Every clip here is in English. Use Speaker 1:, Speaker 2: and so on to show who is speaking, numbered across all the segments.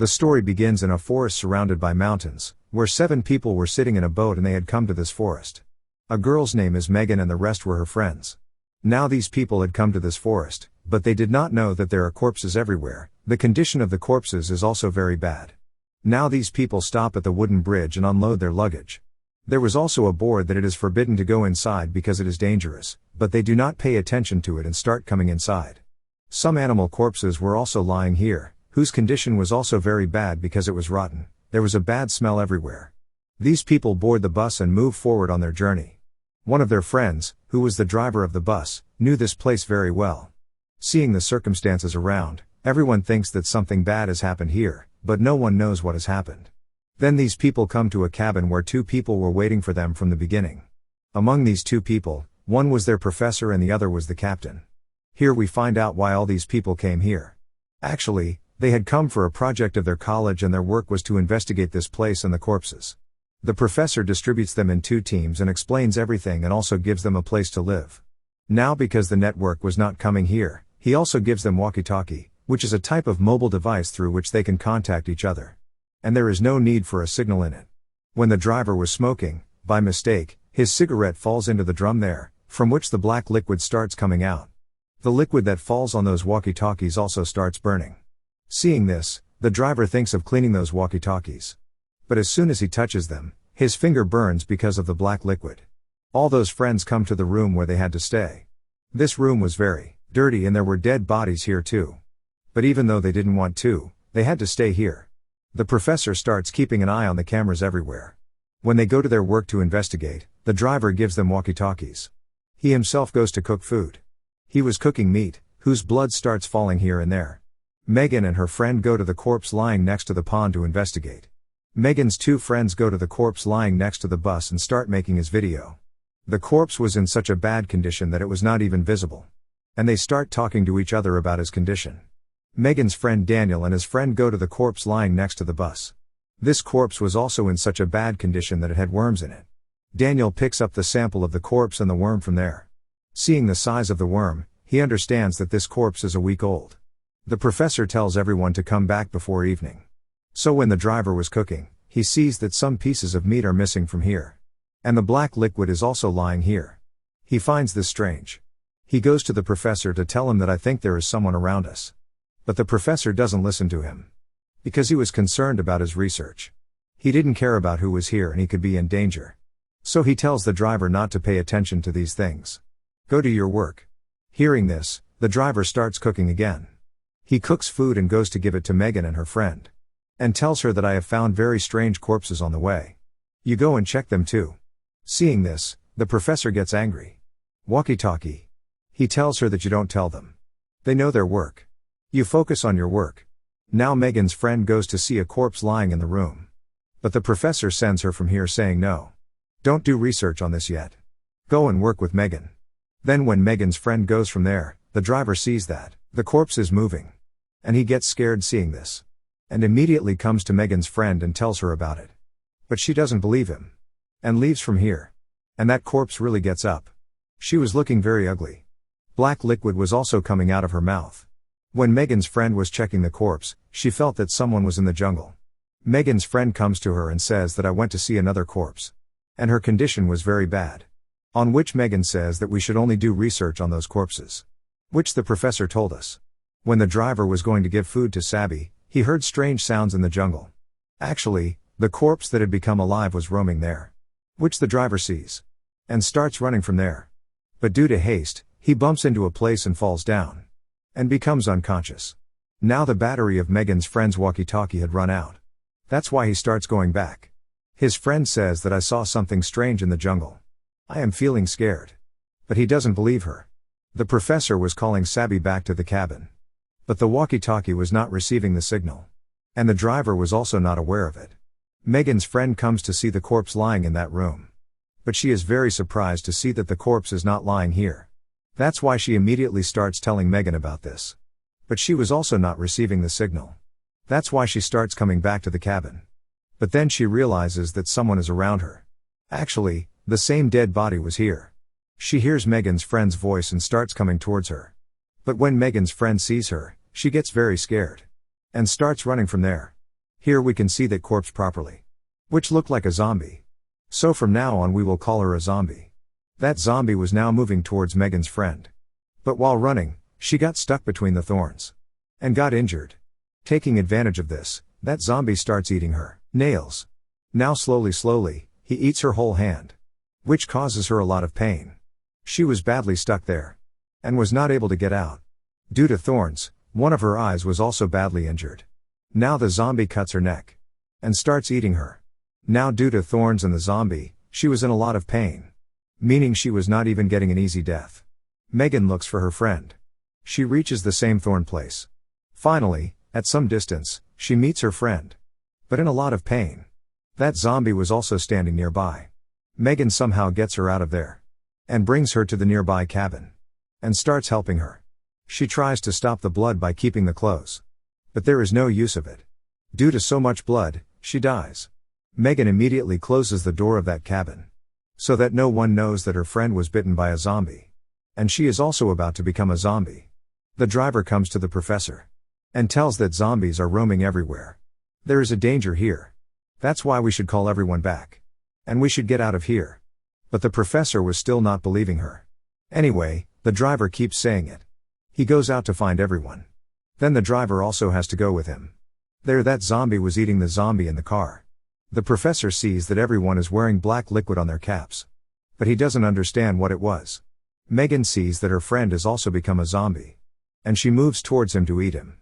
Speaker 1: The story begins in a forest surrounded by mountains, where 7 people were sitting in a boat and they had come to this forest. A girl's name is Megan and the rest were her friends. Now these people had come to this forest, but they did not know that there are corpses everywhere. The condition of the corpses is also very bad. Now these people stop at the wooden bridge and unload their luggage. There was also a board that it is forbidden to go inside because it is dangerous, but they do not pay attention to it and start coming inside. Some animal corpses were also lying here, whose condition was also very bad because it was rotten. There was a bad smell everywhere. These people board the bus and move forward on their journey. One of their friends, who was the driver of the bus, knew this place very well. Seeing the circumstances around, everyone thinks that something bad has happened here, but no one knows what has happened. Then these people come to a cabin where 2 people were waiting for them from the beginning. Among these 2 people, one was their professor and the other was the captain. Here we find out why all these people came here. Actually, they had come for a project of their college and their work was to investigate this place and the corpses. The professor distributes them in 2 teams and explains everything and also gives them a place to live. Now because the network was not coming here, he also gives them walkie-talkie, which is a type of mobile device through which they can contact each other. And there is no need for a signal in it. When the driver was smoking, by mistake, his cigarette falls into the drum there, from which the black liquid starts coming out. The liquid that falls on those walkie-talkies also starts burning. Seeing this, the driver thinks of cleaning those walkie-talkies. But as soon as he touches them, his finger burns because of the black liquid. All those friends come to the room where they had to stay. This room was very dirty and there were dead bodies here too. But even though they didn't want to, they had to stay here. The professor starts keeping an eye on the cameras everywhere. When they go to their work to investigate, the driver gives them walkie-talkies. He himself goes to cook food. He was cooking meat, whose blood starts falling here and there. Megan and her friend go to the corpse lying next to the pond to investigate. Megan's 2 friends go to the corpse lying next to the bus and start making his video. The corpse was in such a bad condition that it was not even visible. And they start talking to each other about his condition. Megan's friend Daniel and his friend go to the corpse lying next to the bus. This corpse was also in such a bad condition that it had worms in it. Daniel picks up the sample of the corpse and the worm from there. Seeing the size of the worm, he understands that this corpse is a week old. The professor tells everyone to come back before evening. So when the driver was cooking, he sees that some pieces of meat are missing from here. And the black liquid is also lying here. He finds this strange. He goes to the professor to tell him that I think there is someone around us. But the professor doesn't listen to him. Because he was concerned about his research. He didn't care about who was here and he could be in danger. So he tells the driver not to pay attention to these things. Go to your work. Hearing this, the driver starts cooking again. He cooks food and goes to give it to Megan and her friend. And tells her that I have found very strange corpses on the way. You go and check them too. Seeing this, the professor gets angry. Walkie-talkie. He tells her that you don't tell them. They know their work. You focus on your work. Now Megan's friend goes to see a corpse lying in the room. But the professor sends her from here saying no. Don't do research on this yet. Go and work with Megan. Then when Megan's friend goes from there, the driver sees that the corpse is moving. And he gets scared seeing this. And immediately comes to Megan's friend and tells her about it. But she doesn't believe him. And leaves from here. And that corpse really gets up. She was looking very ugly. Black liquid was also coming out of her mouth. When Megan's friend was checking the corpse, she felt that someone was in the jungle. Megan's friend comes to her and says that I went to see another corpse. And her condition was very bad. On which Megan says that we should only do research on those corpses. Which the professor told us. When the driver was going to give food to Sabby, he heard strange sounds in the jungle. Actually, the corpse that had become alive was roaming there. Which the driver sees. And starts running from there. But due to haste, he bumps into a place and falls down. And becomes unconscious. Now the battery of Megan's friend's walkie-talkie had run out. That's why he starts going back. His friend says that I saw something strange in the jungle. I am feeling scared. But he doesn't believe her. The professor was calling Sabby back to the cabin. But the walkie-talkie was not receiving the signal. And the driver was also not aware of it. Megan's friend comes to see the corpse lying in that room. But she is very surprised to see that the corpse is not lying here. That's why she immediately starts telling Megan about this. But she was also not receiving the signal. That's why she starts coming back to the cabin. But then she realizes that someone is around her. Actually, the same dead body was here. She hears Megan's friend's voice and starts coming towards her. But when Megan's friend sees her, she gets very scared. And starts running from there. Here we can see that corpse properly. Which looked like a zombie. So from now on we will call her a zombie. That zombie was now moving towards Megan's friend. But while running, she got stuck between the thorns. And got injured. Taking advantage of this, that zombie starts eating her nails. Now slowly, he eats her whole hand. Which causes her a lot of pain. She was badly stuck there. And was not able to get out. Due to thorns, one of her eyes was also badly injured. Now the zombie cuts her neck. And starts eating her. Now due to thorns and the zombie, she was in a lot of pain. Meaning she was not even getting an easy death. Megan looks for her friend. She reaches the same thorn place. Finally, at some distance, she meets her friend. But in a lot of pain. That zombie was also standing nearby. Megan somehow gets her out of there. And brings her to the nearby cabin. And starts helping her. She tries to stop the blood by keeping the clothes. But there is no use of it. Due to so much blood, she dies. Megan immediately closes the door of that cabin. So that no one knows that her friend was bitten by a zombie. And she is also about to become a zombie. The driver comes to the professor. And tells that zombies are roaming everywhere. There is a danger here. That's why we should call everyone back. And we should get out of here. But the professor was still not believing her. Anyway, the driver keeps saying it. He goes out to find everyone. Then the driver also has to go with him. There that zombie was eating the zombie in the car. The professor sees that everyone is wearing black liquid on their caps. But he doesn't understand what it was. Megan sees that her friend has also become a zombie. And she moves towards him to eat him.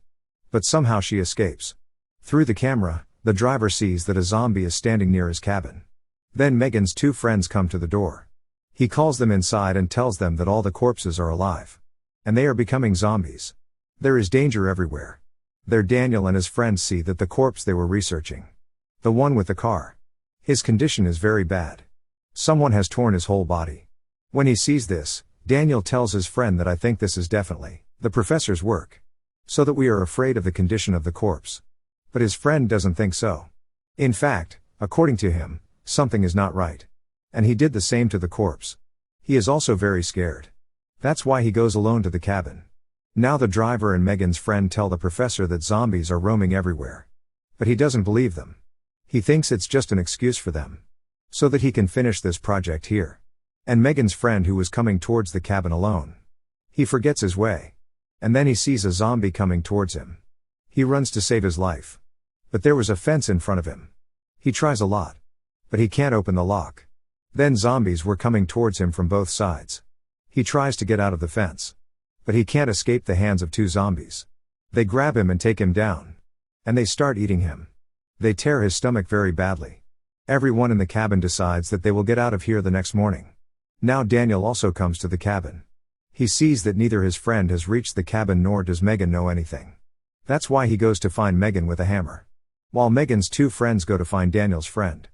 Speaker 1: But somehow she escapes. Through the camera, the driver sees that a zombie is standing near his cabin. Then Megan's two friends come to the door. He calls them inside and tells them that all the corpses are alive. And they are becoming zombies. There is danger everywhere. There Daniel and his friends see that the corpse they were researching. The one with the car. His condition is very bad. Someone has torn his whole body. When he sees this, Daniel tells his friend that I think this is definitely the professor's work. So that we are afraid of the condition of the corpse. But his friend doesn't think so. In fact, according to him, something is not right. And he did the same to the corpse. He is also very scared. That's why he goes alone to the cabin. Now the driver and Megan's friend tell the professor that zombies are roaming everywhere. But he doesn't believe them. He thinks it's just an excuse for them. So that he can finish this project here. And Megan's friend who was coming towards the cabin alone. He forgets his way. And then he sees a zombie coming towards him. He runs to save his life. But there was a fence in front of him. He tries a lot. But he can't open the lock. Then zombies were coming towards him from both sides. He tries to get out of the fence. But he can't escape the hands of two zombies. They grab him and take him down. And they start eating him. They tear his stomach very badly. Everyone in the cabin decides that they will get out of here the next morning. Now Daniel also comes to the cabin. He sees that neither his friend has reached the cabin nor does Megan know anything. That's why he goes to find Megan with a hammer. While Megan's two friends go to find Daniel's friend.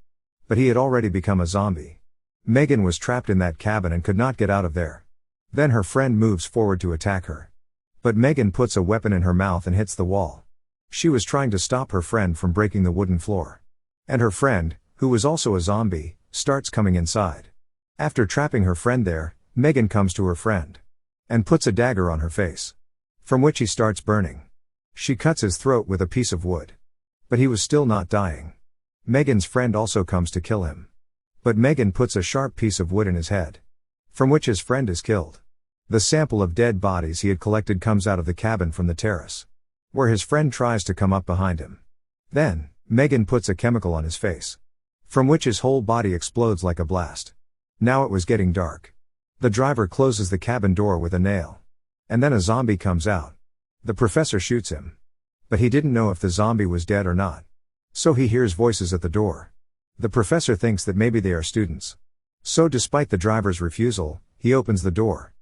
Speaker 1: But he had already become a zombie. Megan was trapped in that cabin and could not get out of there. Then her friend moves forward to attack her. But Megan puts a weapon in her mouth and hits the wall. She was trying to stop her friend from breaking the wooden floor. And her friend, who was also a zombie, starts coming inside. After trapping her friend there, Megan comes to her friend. And puts a dagger on her face. From which he starts burning. She cuts his throat with a piece of wood. But he was still not dying. Megan's friend also comes to kill him. But Megan puts a sharp piece of wood in his head. From which his friend is killed. The sample of dead bodies he had collected comes out of the cabin from the terrace. Where his friend tries to come up behind him. Then, Megan puts a chemical on his face. From which his whole body explodes like a blast. Now it was getting dark. The driver closes the cabin door with a nail. And then a zombie comes out. The professor shoots him. But he didn't know if the zombie was dead or not. So he hears voices at the door. The professor thinks that maybe they are students. So despite the driver's refusal, he opens the door.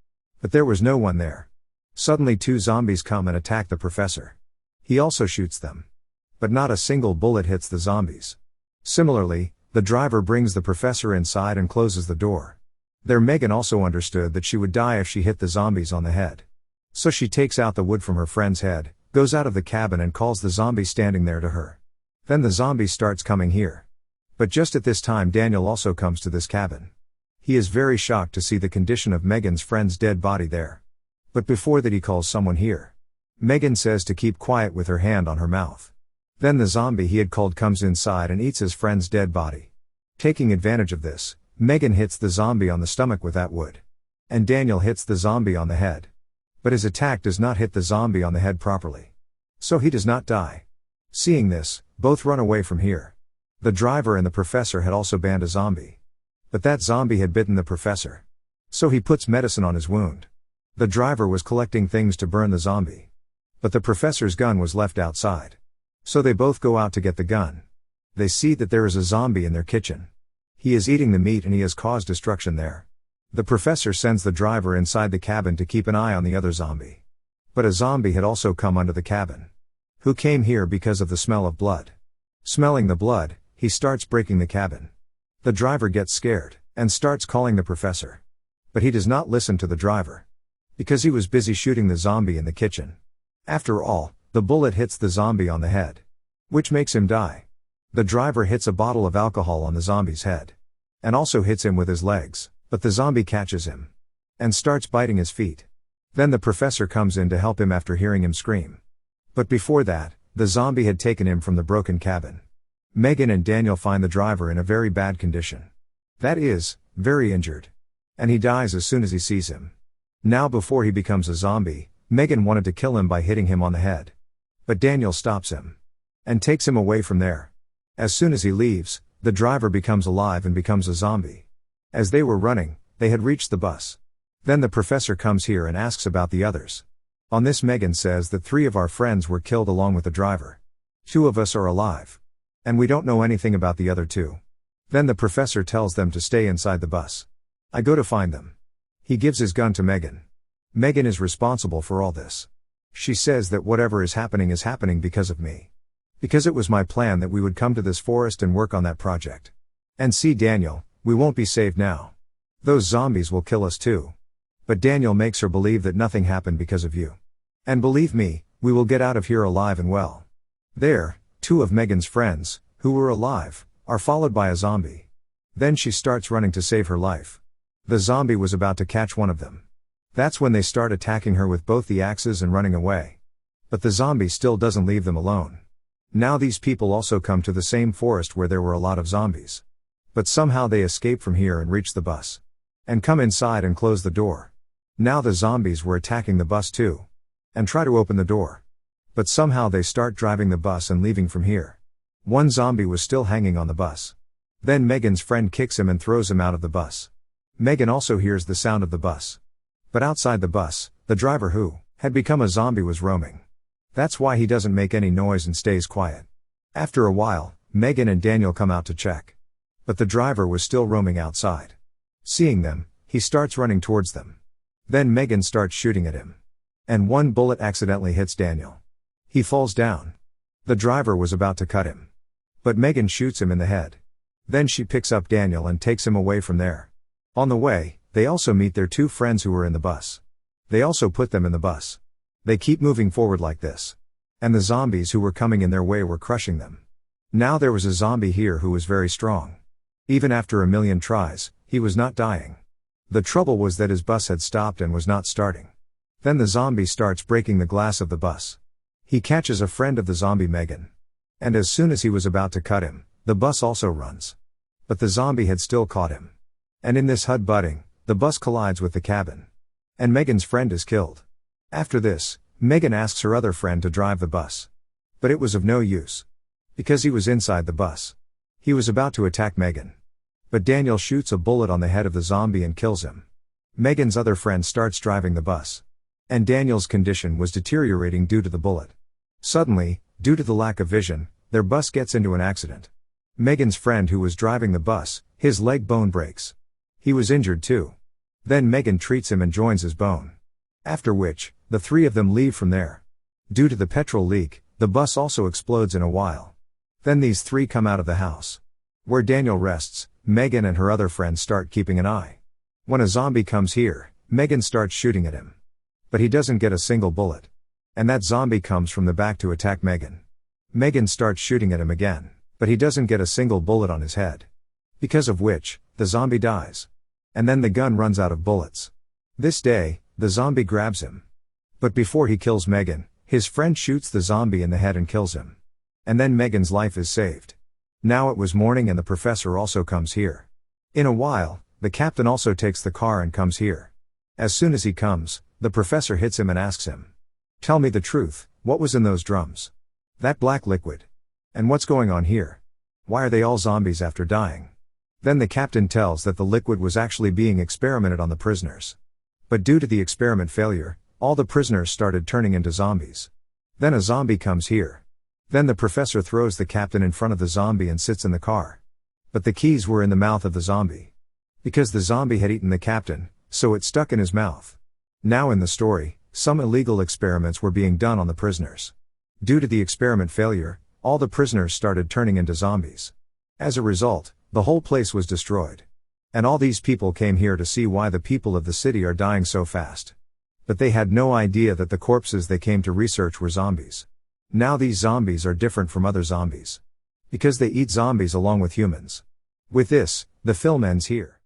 Speaker 1: But there was no one there. Suddenly two zombies come and attack the professor. He also shoots them. But not a single bullet hits the zombies. Similarly, the driver brings the professor inside and closes the door. There Megan also understood that she would die if she hit the zombies on the head. So she takes out the wood from her friend's head, goes out of the cabin and calls the zombie standing there to her. Then the zombie starts coming here. But just at this time Daniel also comes to this cabin. He is very shocked to see the condition of Megan's friend's dead body there. But before that he calls someone here. Megan says to keep quiet with her hand on her mouth. Then the zombie he had called comes inside and eats his friend's dead body. Taking advantage of this, Megan hits the zombie on the stomach with that wood. And Daniel hits the zombie on the head. But his attack does not hit the zombie on the head properly. So he does not die. Seeing this, both run away from here. The driver and the professor had also banned a zombie. But that zombie had bitten the professor. So he puts medicine on his wound. The driver was collecting things to burn the zombie. But the professor's gun was left outside. So they both go out to get the gun. They see that there is a zombie in their kitchen. He is eating the meat and he has caused destruction there. The professor sends the driver inside the cabin to keep an eye on the other zombie. But a zombie had also come under the cabin. Who came here because of the smell of blood. Smelling the blood, he starts breaking the cabin. The driver gets scared, and starts calling the professor. But he does not listen to the driver. Because he was busy shooting the zombie in the kitchen. After all, the bullet hits the zombie on the head. Which makes him die. The driver hits a bottle of alcohol on the zombie's head. And also hits him with his legs, but the zombie catches him. And starts biting his feet. Then the professor comes in to help him after hearing him scream. But before that, the zombie had taken him from the broken cabin. Megan and Daniel find the driver in a very bad condition. That is, very injured. And he dies as soon as he sees him. Now before he becomes a zombie, Megan wanted to kill him by hitting him on the head. But Daniel stops him. And takes him away from there. As soon as he leaves, the driver becomes alive and becomes a zombie. As they were running, they had reached the bus. Then the professor comes here and asks about the others. On this Megan says that 3 of our friends were killed along with the driver. 2 of us are alive. And we don't know anything about the other 2. Then the professor tells them to stay inside the bus. I go to find them. He gives his gun to Megan. Megan is responsible for all this. She says that whatever is happening because of me. Because it was my plan that we would come to this forest and work on that project. And see Daniel, we won't be saved now. Those zombies will kill us too. But Daniel makes her believe that nothing happened because of you. And believe me, we will get out of here alive and well. There, 2 of Megan's friends, who were alive, are followed by a zombie. Then she starts running to save her life. The zombie was about to catch one of them. That's when they start attacking her with both the axes and running away. But the zombie still doesn't leave them alone. Now these people also come to the same forest where there were a lot of zombies. But somehow they escape from here and reach the bus. And come inside and close the door. Now the zombies were attacking the bus too. And try to open the door. But somehow they start driving the bus and leaving from here. One zombie was still hanging on the bus. Then Megan's friend kicks him and throws him out of the bus. Megan also hears the sound of the bus. But outside the bus, the driver who had become a zombie was roaming. That's why he doesn't make any noise and stays quiet. After a while, Megan and Daniel come out to check. But the driver was still roaming outside. Seeing them, he starts running towards them. Then Megan starts shooting at him. And one bullet accidentally hits Daniel. He falls down. The driver was about to cut him. But Megan shoots him in the head. Then she picks up Daniel and takes him away from there. On the way, they also meet their 2 friends who were in the bus. They also put them in the bus. They keep moving forward like this. And the zombies who were coming in their way were crushing them. Now there was a zombie here who was very strong. Even after a million tries, he was not dying. The trouble was that his bus had stopped and was not starting. Then the zombie starts breaking the glass of the bus. He catches a friend of the zombie Megan. And as soon as he was about to cut him, the bus also runs. But the zombie had still caught him. And in this head-butting, the bus collides with the cabin. And Megan's friend is killed. After this, Megan asks her other friend to drive the bus. But it was of no use. Because he was inside the bus. He was about to attack Megan. But Daniel shoots a bullet on the head of the zombie and kills him. Megan's other friend starts driving the bus. And Daniel's condition was deteriorating due to the bullet. Suddenly, due to the lack of vision, their bus gets into an accident. Megan's friend who was driving the bus, his leg bone breaks. He was injured too. Then Megan treats him and joins his bone. After which, the 3 of them leave from there. Due to the petrol leak, the bus also explodes in a while. Then these 3 come out of the house. Where Daniel rests, Megan and her other friends start keeping an eye. When a zombie comes here, Megan starts shooting at him. But he doesn't get a single bullet. And that zombie comes from the back to attack Megan. Megan starts shooting at him again, but he doesn't get a single bullet on his head. Because of which, the zombie dies. And then the gun runs out of bullets. This day, the zombie grabs him. But before he kills Megan, his friend shoots the zombie in the head and kills him. And then Megan's life is saved. Now it was morning and the professor also comes here. In a while, the captain also takes the car and comes here. As soon as he comes, the professor hits him and asks him, "Tell me the truth, what was in those drums? That black liquid. And what's going on here? Why are they all zombies after dying?" Then the captain tells that the liquid was actually being experimented on the prisoners. But due to the experiment failure, all the prisoners started turning into zombies. Then a zombie comes here. Then the professor throws the captain in front of the zombie and sits in the car. But the keys were in the mouth of the zombie. Because the zombie had eaten the captain, so it stuck in his mouth. Now in the story, some illegal experiments were being done on the prisoners. Due to the experiment failure, all the prisoners started turning into zombies. As a result, the whole place was destroyed. And all these people came here to see why the people of the city are dying so fast. But they had no idea that the corpses they came to research were zombies. Now these zombies are different from other zombies. Because they eat zombies along with humans. With this, the film ends here.